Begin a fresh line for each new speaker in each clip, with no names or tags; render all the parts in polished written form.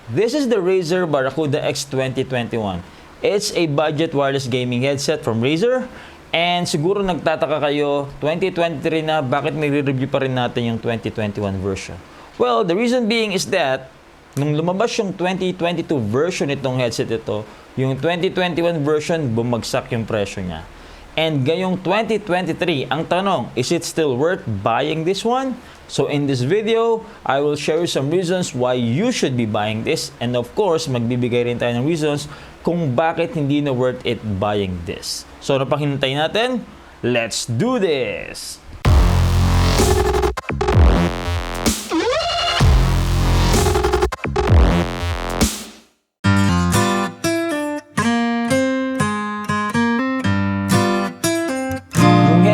This is the Razer Barracuda X 2021. It's a budget wireless gaming headset from Razer. And siguro nagtataka kayo, 2023 na, bakit nire-review pa rin natin yung 2021 version? Well, the reason being is that, nung lumabas yung 2022 version itong headset ito, yung 2021 version, bumagsak yung presyo niya. And ngayong 2023, ang tanong, is it still worth buying this one? So in this video, I will share you some reasons why you should be buying this. And of course, magbibigay rin tayo ng reasons kung bakit hindi na worth it buying this. So ano pang hinintay natin? Let's do this!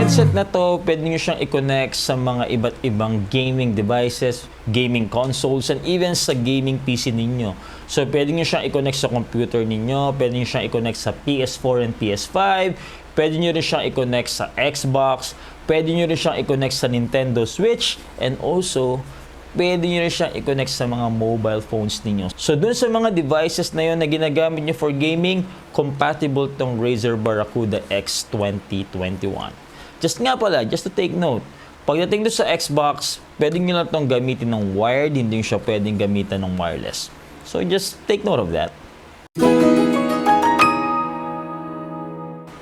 Headset na to, pwede nyo siyang i-connect sa mga iba't ibang gaming devices, gaming consoles, and even sa gaming PC ninyo. So, pwede nyo siyang i-connect sa computer ninyo, pwede nyo siyang i-connect sa PS4 and PS5, pwede nyo rin siyang i-connect sa Xbox, pwede nyo rin siyang i-connect sa Nintendo Switch, and also, pwede nyo rin siyang i-connect sa mga mobile phones ninyo. So, dun sa mga devices na yun na ginagamit nyo for gaming, compatible tong Razer Barracuda X 2021. Just nga pala, just to take note, pagdating doon sa Xbox, pwede nyo lang itong gamitin ng wired, hindi nyo siya pwedeng gamitan ng wireless. So just take note of that.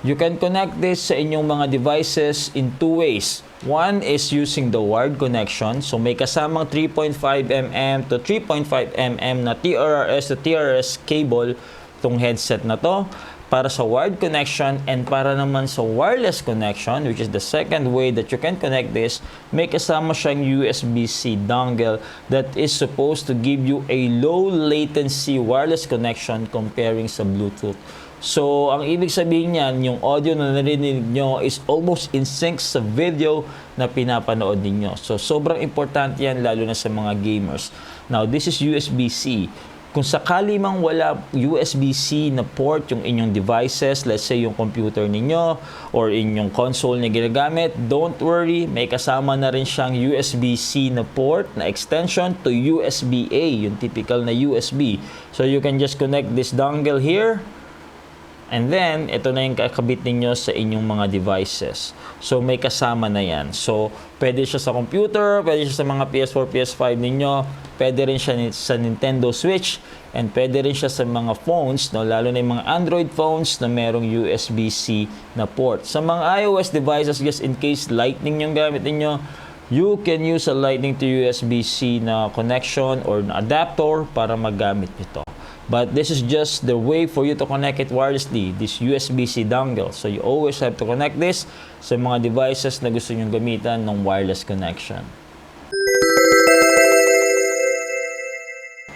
You can connect this sa inyong mga devices in two ways. One is using the wired connection. So may kasamang 3.5mm to 3.5mm na TRRS to TRS cable itong headset na to, para sa wired connection, and para naman sa wireless connection, which is the second way that you can connect this, may kasama siyang USB-C dongle that is supposed to give you a low latency wireless connection comparing sa Bluetooth. So, ang ibig sabihin niyan, yung audio na narinig nyo is almost in sync sa video na pinapanood ninyo. So, sobrang importante yan lalo na sa mga gamers. Now, this is USB-C. Kung sakali mang wala USB-C na port yung inyong devices, let's say yung computer ninyo or inyong console na ginagamit, don't worry, may kasama na rin siyang USB-C na port na extension to USB-A, yung typical na USB. So you can just connect this dongle here, and then, ito na yung kakabit ninyo sa inyong mga devices. So, may kasama na yan. So, pwede siya sa computer, pwede siya sa mga PS4, PS5 ninyo, pwede rin siya sa Nintendo Switch, and pwede rin siya sa mga phones, no? Lalo na yung mga Android phones na merong USB-C na port. Sa mga iOS devices, just in case Lightning yung gamit ninyo, you can use a Lightning to USB-C na connection or na adapter para magamit nito. But this is just the way for you to connect it wirelessly, this USB-C dongle. So you always have to connect this sa mga devices na gusto nyo gamitan ng wireless connection.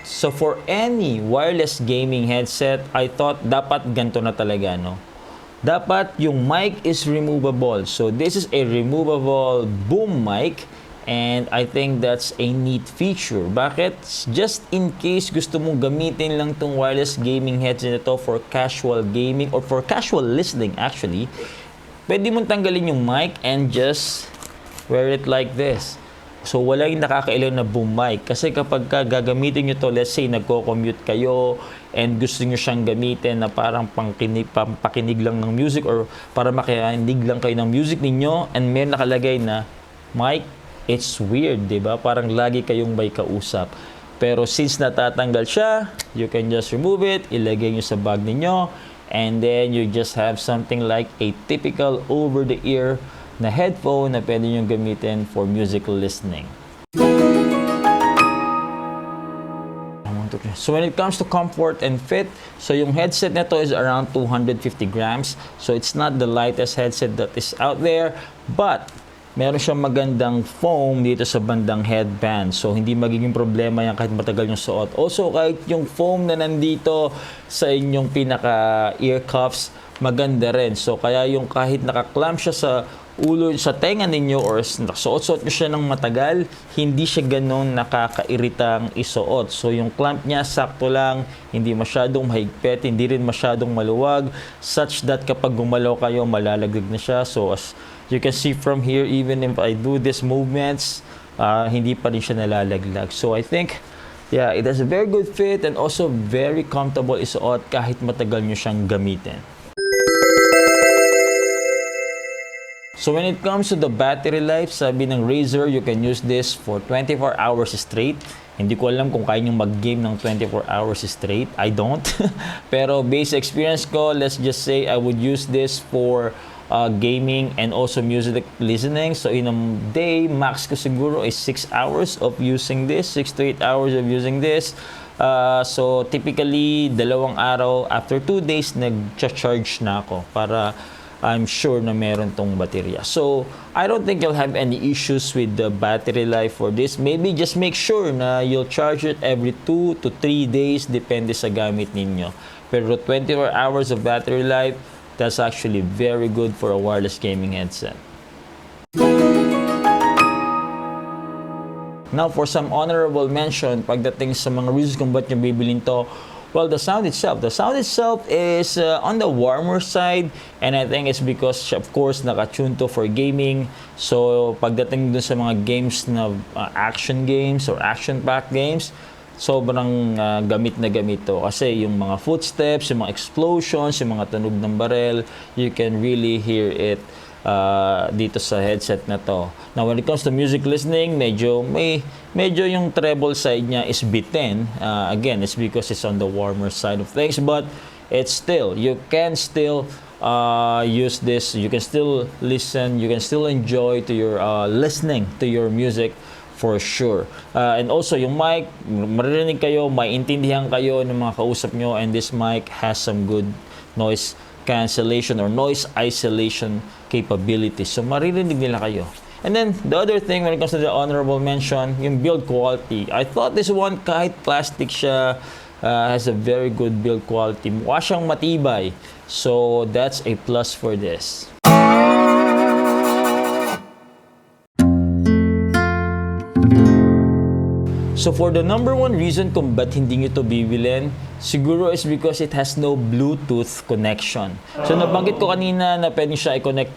So for any wireless gaming headset, I thought dapat ganito na talaga, no? Dapat yung mic is removable. So this is a removable boom mic. And I think that's a neat feature. Bakit? Just in case gusto mong gamitin lang tong wireless gaming headset ito for casual gaming or for casual listening actually, pwede mong tanggalin yung mic and just wear it like this. So wala yung nakakailaw na boom mic. Kasi kapag gagamitin nyo to, let's say nagko-commute kayo and gusto nyo siyang gamitin na parang pampakinig lang ng music or para makinig lang kayo ng music ninyo and may nakalagay na mic, it's weird, diba? Parang lagi kayong may kausap. Pero since natatanggal siya, you can just remove it, ilagay nyo sa bag ninyo, and then you just have something like a typical over-the-ear na headphone na pwede nyo gamitin for musical listening. So when it comes to comfort and fit, so yung headset nito is around 250 grams. So it's not the lightest headset that is out there, but meron siyang magandang foam dito sa bandang headband. So, hindi magiging problema yan kahit matagal yung suot. Also, kahit yung foam na nandito sa inyong pinaka-ear cuffs, maganda rin. So, kaya yung kahit nakaklamp siya sa ulo, sa tenga ninyo or suot-suot nyo siya ng matagal, hindi siya ganun nakakairitang isuot. So, yung clamp niya, sakto lang, hindi masyadong mahigpit, hindi rin masyadong maluwag, such that kapag gumalaw kayo, malalagdag na siya. So, as you can see from here, even if I do these movements, hindi pa rin siya nalalaglag. So I think Yeah, it has a very good fit and also very comfortable isuot kahit matagal nyo siyang gamitin. So when it comes to the battery life, sabi ng Razer, you can use this for 24 hours straight. Hindi ko alam kung kaya nyo mag-game ng 24 hours straight. I don't. Pero based experience ko, let's just say I would use this for gaming and also music listening. So in a day, max ko siguro is 6 hours of using this. 6 to 8 hours of using this. So typically, 2 araw, after 2 days, nag-charge na ako para I'm sure na meron tong baterya. So, I don't think you'll have any issues with the battery life for this. Maybe just make sure na you'll charge it every 2 to 3 days, depende sa gamit ninyo. Pero 24 hours of battery life, that's actually very good for a wireless gaming headset. Now, for some honorable mention, pagdating sa mga reasons kung ba't nyo bibilin to, well, the sound itself. The sound itself is on the warmer side, and I think it's because, of course, naka-tune to for gaming. So, pagdating dun sa mga games na action games or action-packed games, sobrang gamit na gamit to. Kasi yung mga footsteps, yung mga explosions, yung mga tunog ng barel, you can really hear it dito sa headset na to. Now, when it comes to music listening, medyo yung treble side niya is bitin. Again, it's because it's on the warmer side of things, but it's still, you can still use this. You can still listen. You can still enjoy to your listening to your music for sure. And also, yung mic, maririnig kayo, maintindihan kayo ng mga kausap nyo, and this mic has some good noise cancellation or noise isolation capabilities. So, maririnig nila kayo. And then, the other thing when it comes to the honorable mention, yung build quality. I thought this one, kahit plastic siya, has a very good build quality. Mukha siyang matibay. So, that's a plus for this. So for the number one reason kung ba't hindi nyo ito bibilin, siguro is because it has no Bluetooth connection. So nabanggit ko kanina na pwede siya i-connect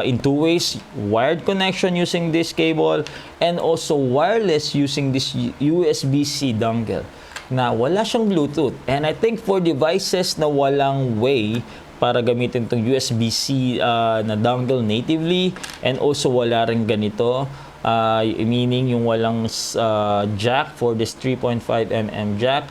in two ways, wired connection using this cable and also wireless using this USB-C dongle na wala siyang Bluetooth. And I think for devices na walang way para gamitin itong USB-C na dongle natively and also wala rin ganito, meaning yung walang jack for this 3.5mm jack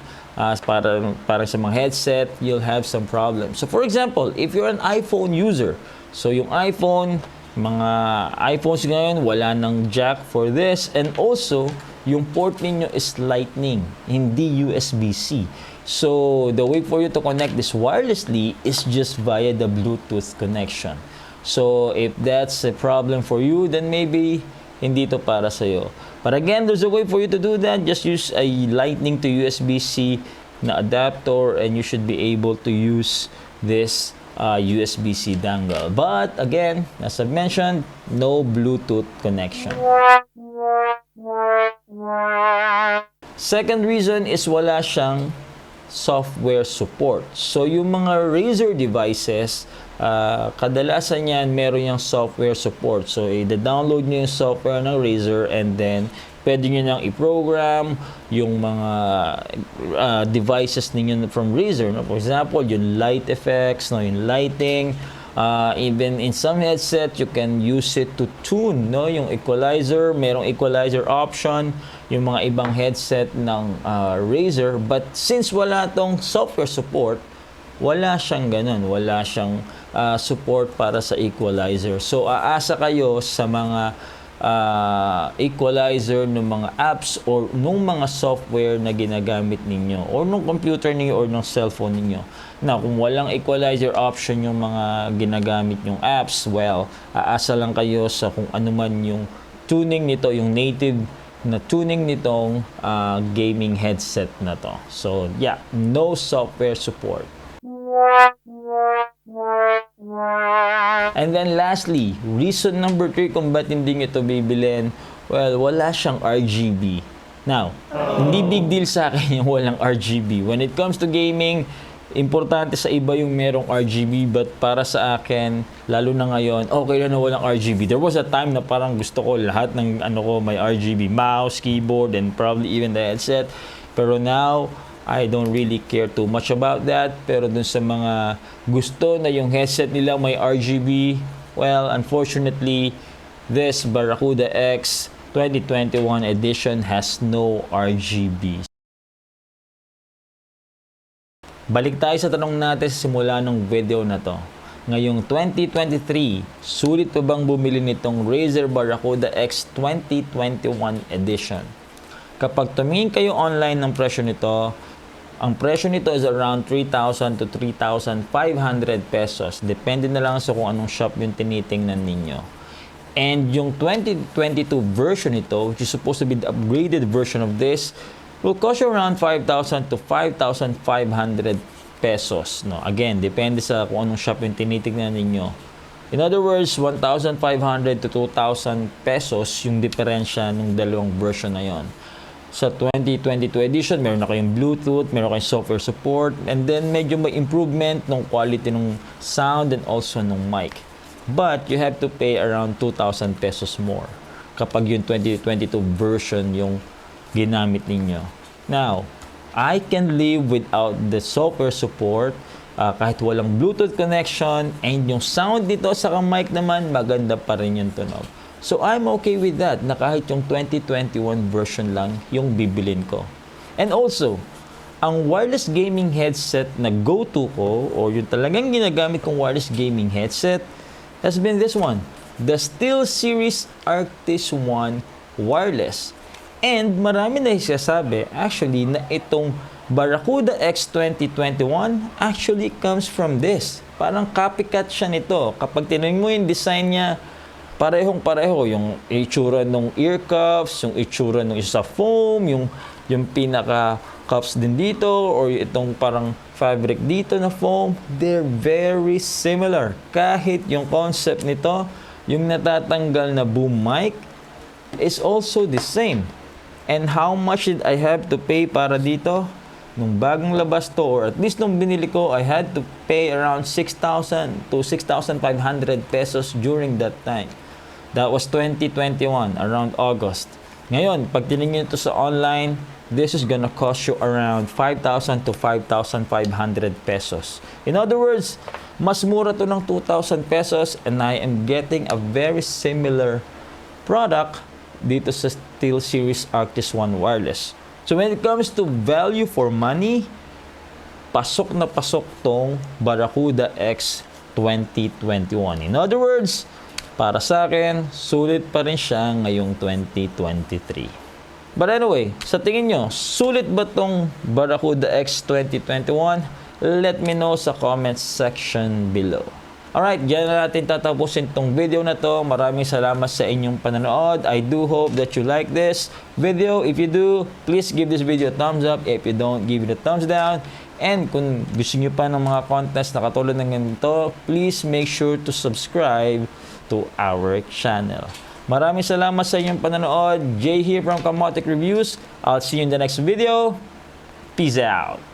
para sa mga headset, you'll have some problems. So for example, if you're an iPhone user, so yung iPhone, mga iPhones ngayon wala ng jack for this, and also yung port ninyo is Lightning, hindi USB-C. So the way for you to connect this wirelessly is just via the Bluetooth connection. So if that's a problem for you, then maybe hindi to para sa'yo. But again, there's a way for you to do that. Just use a Lightning to USB-C na adapter and you should be able to use this USB-C dongle. But again, as I've mentioned, no Bluetooth connection. Second reason is wala siyang software support. So yung mga Razer devices, kadalasan yan meron yung software support. So i-download nyo yung software ng Razer and then pwede nyo nang i-program yung mga devices ninyo from Razer. No? For example, yung light effects, no? Yung lighting. Even in some headset, you can use it to tune, no? Yung equalizer, merong equalizer option, yung mga ibang headset ng Razer. But since wala tong software support, wala siyang ganun. Wala siyang support para sa equalizer. So, aasa kayo sa mga equalizer ng mga apps or nung mga software na ginagamit ninyo or nung computer ninyo or nung cellphone ninyo. Na kung walang equalizer option yung mga ginagamit yung apps, well, aasa lang kayo sa kung ano man yung tuning nito, yung native na tuning nitong gaming headset na to. So, yeah, no software support. And then lastly, reason number 3 kung ba't hindi nyo ito bibilin, well, wala siyang RGB. Now, hindi big deal sa akin yung walang RGB. When it comes to gaming, importante sa iba yung merong RGB, but para sa akin, lalo na ngayon, okay na walang RGB. There was a time na parang gusto ko lahat ng may RGB, mouse, keyboard, and probably even the headset. Pero now, I don't really care too much about that. Pero dun sa mga gusto na yung headset nila may RGB, well, unfortunately, this Barracuda X 2021 edition has no RGB. Balik tayo sa tanong natin sa simula ng video na to. Ngayong 2023, sulit pa bang bumili nitong Razer Barracuda X 2021 edition? Kapag tumingin kayo online ng presyo nito, ang presyo nito is around 3,000 to 3,500 pesos. Depende na lang sa kung anong shop yung tinitingnan ninyo. And yung 2022 version nito, which is supposed to be the upgraded version of this, will cost you around 5,000 to 5,500 pesos. No? Again, depende sa kung anong shop yung tinitingnan ninyo. In other words, 1,500 to 2,000 pesos yung diferensya ng dalawang version na yon. Sa 2022 edition, meron na kayong Bluetooth, meron kayong software support, and then medyo may improvement ng quality ng sound and also ng mic. But you have to pay around 2,000 pesos more kapag yung 2022 version yung ginamit ninyo. Now, I can live without the software support, kahit walang Bluetooth connection, and yung sound nito sa mic naman, maganda pa rin yung tunog. So, I'm okay with that, na kahit yung 2021 version lang yung bibilin ko. And also, ang wireless gaming headset na go-to ko, o yung talagang ginagamit kong wireless gaming headset, has been this one, the SteelSeries Arctis 1 Wireless. And marami na isasabi actually na itong Barracuda X 2021 actually comes from this. Parang copycat siya nito. Kapag tinignan mo yung design niya, parehong-pareho. Yung itsura ng ear cuffs, yung itsura ng isa foam, yung pinaka cuffs din dito, or itong parang fabric dito na foam, they're very similar. Kahit yung concept nito, yung natatanggal na boom mic, is also the same. And how much did I have to pay para dito? Nung bagong labas to, or at least nung binili ko, I had to pay around 6,000 to 6,500 pesos during that time. That was 2021, around August. Ngayon, pag tinignan ito sa online, this is gonna cost you around 5,000 to 5,500 pesos. In other words, mas mura to ng 2,000 pesos, and I am getting a very similar product dito sa SteelSeries Arctis 1 Wireless. So when it comes to value for money, pasok na pasok tong Barracuda X 2021. In other words, para sa akin, sulit pa rin siya ngayong 2023. But anyway, sa tingin nyo, sulit ba tong Barracuda X 2021? Let me know sa comment section below. Alright, dyan na natin tatapusin tong video na to. Maraming salamat sa inyong panonood. I do hope that you like this video. If you do, please give this video a thumbs up. If you don't, give it a thumbs down. And kung gusto nyo pa ng mga contents na katulad ng ganito, please make sure to subscribe to our channel. Maraming salamat sa inyong panonood. Jay here from Kamotic Reviews. I'll see you in the next video. Peace out.